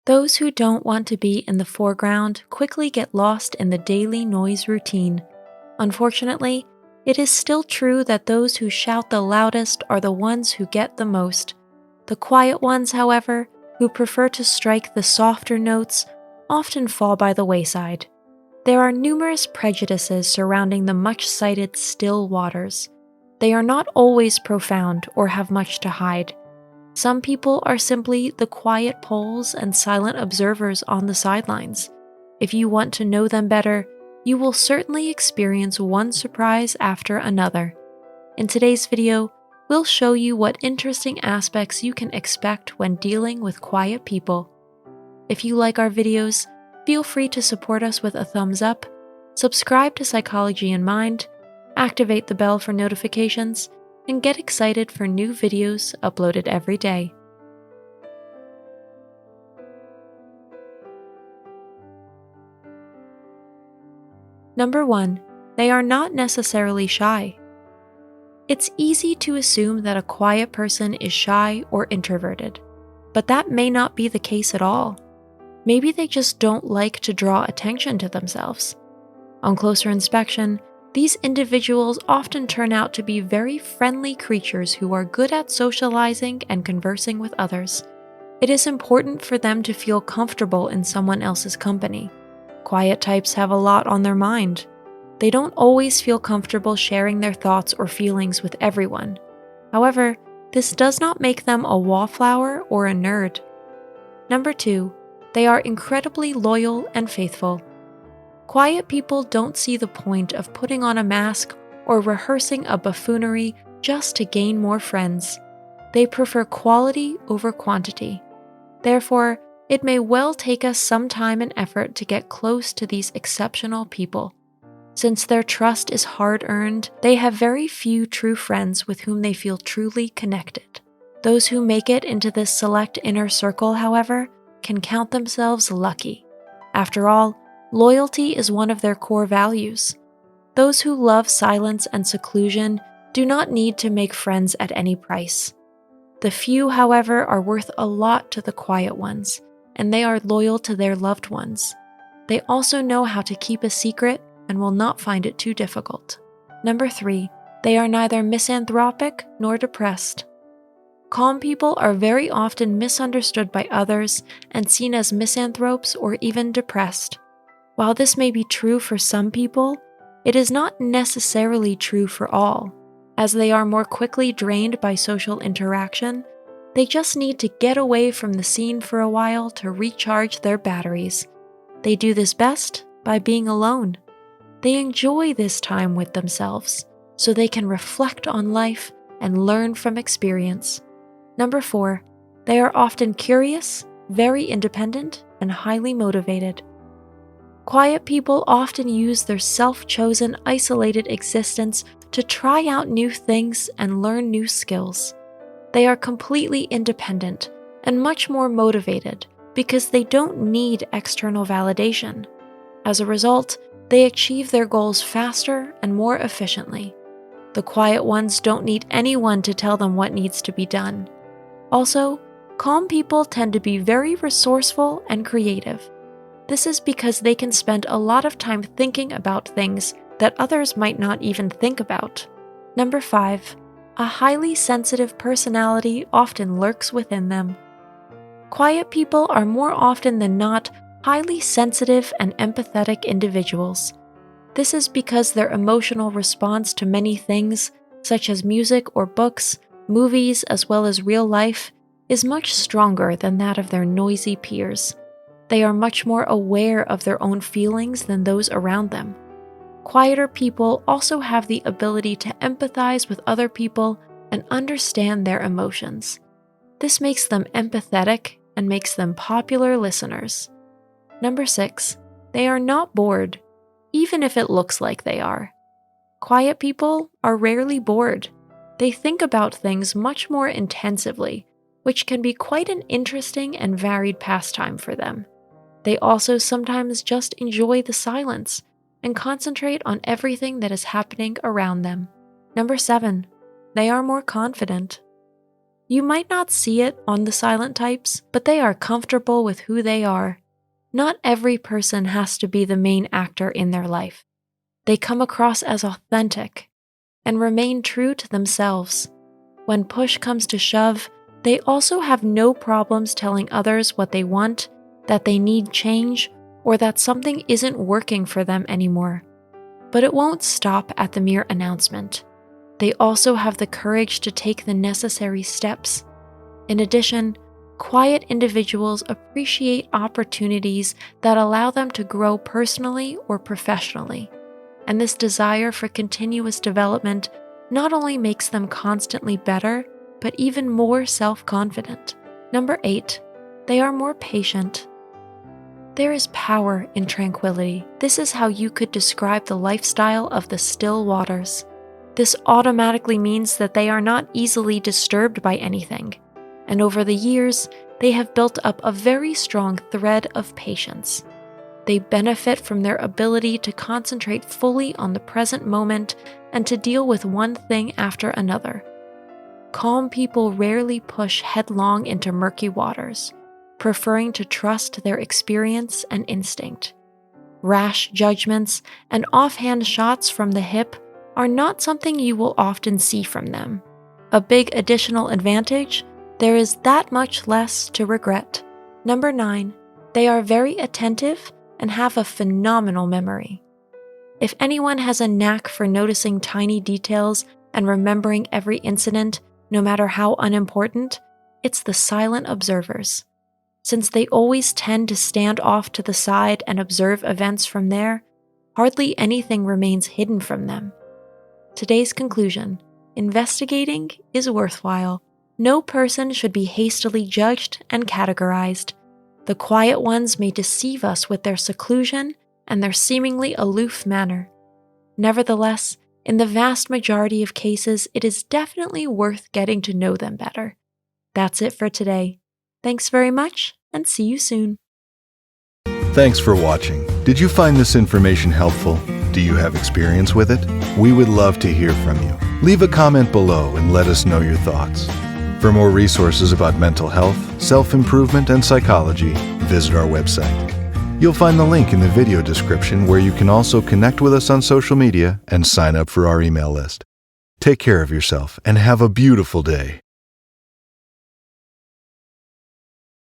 Those who don't want to be in the foreground quickly get lost in the daily noise routine. Unfortunately, it is still true that those who shout the loudest are the ones who get the most. The quiet ones, however, who prefer to strike the softer notes, often fall by the wayside. There are numerous prejudices surrounding the much-cited still waters. They are not always profound or have much to hide. Some people are simply the quiet poles and silent observers on the sidelines. If you want to know them better, you will certainly experience one surprise after another. In today's video, we'll show you what interesting aspects you can expect when dealing with quiet people. If you like our videos, feel free to support us with a thumbs up, subscribe to Psychology in Mind, activate the bell for notifications, and get excited for new videos uploaded every day. Number 1. They are not necessarily shy. It's easy to assume that a quiet person is shy or introverted, but that may not be the case at all. Maybe they just don't like to draw attention to themselves. On closer inspection, these individuals often turn out to be very friendly creatures who are good at socializing and conversing with others. It is important for them to feel comfortable in someone else's company. Quiet types have a lot on their mind. They don't always feel comfortable sharing their thoughts or feelings with everyone. However, this does not make them a wallflower or a nerd. Number 2. They are incredibly loyal and faithful. Quiet people don't see the point of putting on a mask or rehearsing a buffoonery just to gain more friends. They prefer quality over quantity. Therefore, it may well take us some time and effort to get close to these exceptional people. Since their trust is hard-earned, they have very few true friends with whom they feel truly connected. Those who make it into this select inner circle, however, can count themselves lucky. After all, loyalty is one of their core values. Those who love silence and seclusion do not need to make friends at any price. The few, however, are worth a lot to the quiet ones, and they are loyal to their loved ones. They also know how to keep a secret and will not find it too difficult. Number 3. They are neither misanthropic nor depressed. Calm people are very often misunderstood by others and seen as misanthropes or even depressed. While this may be true for some people, it is not necessarily true for all. As they are more quickly drained by social interaction, they just need to get away from the scene for a while to recharge their batteries. They do this best by being alone. They enjoy this time with themselves, so they can reflect on life and learn from experience. Number 4. They are often curious, very independent, and highly motivated. Quiet people often use their self-chosen, isolated existence to try out new things and learn new skills. They are completely independent and much more motivated because they don't need external validation. As a result, they achieve their goals faster and more efficiently. The quiet ones don't need anyone to tell them what needs to be done. Also, calm people tend to be very resourceful and creative. This is because they can spend a lot of time thinking about things that others might not even think about. Number 5. A highly sensitive personality often lurks within them. Quiet people are more often than not highly sensitive and empathetic individuals. This is because their emotional response to many things, such as music or books, movies, as well as real life, is much stronger than that of their noisy peers. They are much more aware of their own feelings than those around them. Quieter people also have the ability to empathize with other people and understand their emotions. This makes them empathetic and makes them popular listeners. Number 6. They are not bored, even if it looks like they are. Quiet people are rarely bored. They think about things much more intensively, which can be quite an interesting and varied pastime for them. They also sometimes just enjoy the silence and concentrate on everything that is happening around them. Number 7. They are more confident. You might not see it on the silent types, but they are comfortable with who they are. Not every person has to be the main actor in their life. They come across as authentic and remain true to themselves. When push comes to shove, they also have no problems telling others what they want, that they need change, or that something isn't working for them anymore. But it won't stop at the mere announcement. They also have the courage to take the necessary steps. In addition, quiet individuals appreciate opportunities that allow them to grow personally or professionally. And this desire for continuous development not only makes them constantly better, but even more self-confident. Number 8, they are more patient. There is power in tranquility. This is how you could describe the lifestyle of the still waters. This automatically means that they are not easily disturbed by anything, and over the years, they have built up a very strong thread of patience. They benefit from their ability to concentrate fully on the present moment and to deal with one thing after another. Calm people rarely push headlong into murky waters, preferring to trust their experience and instinct. Rash judgments and offhand shots from the hip are not something you will often see from them. A big additional advantage, there is that much less to regret. Number 9, they are very attentive and have a phenomenal memory. If anyone has a knack for noticing tiny details and remembering every incident, no matter how unimportant, it's the silent observers. Since they always tend to stand off to the side and observe events from there, hardly anything remains hidden from them. Today's conclusion: investigating is worthwhile. No person should be hastily judged and categorized. The quiet ones may deceive us with their seclusion and their seemingly aloof manner. Nevertheless, in the vast majority of cases, it is definitely worth getting to know them better. That's it for today. Thanks very much, and see you soon. Thanks for watching. Did you find this information helpful? Do you have experience with it? We would love to hear from you. Leave a comment below and let us know your thoughts. For more resources about mental health, self-improvement, and psychology, visit our website. You'll find the link in the video description where you can also connect with us on social media and sign up for our email list. Take care of yourself and have a beautiful day.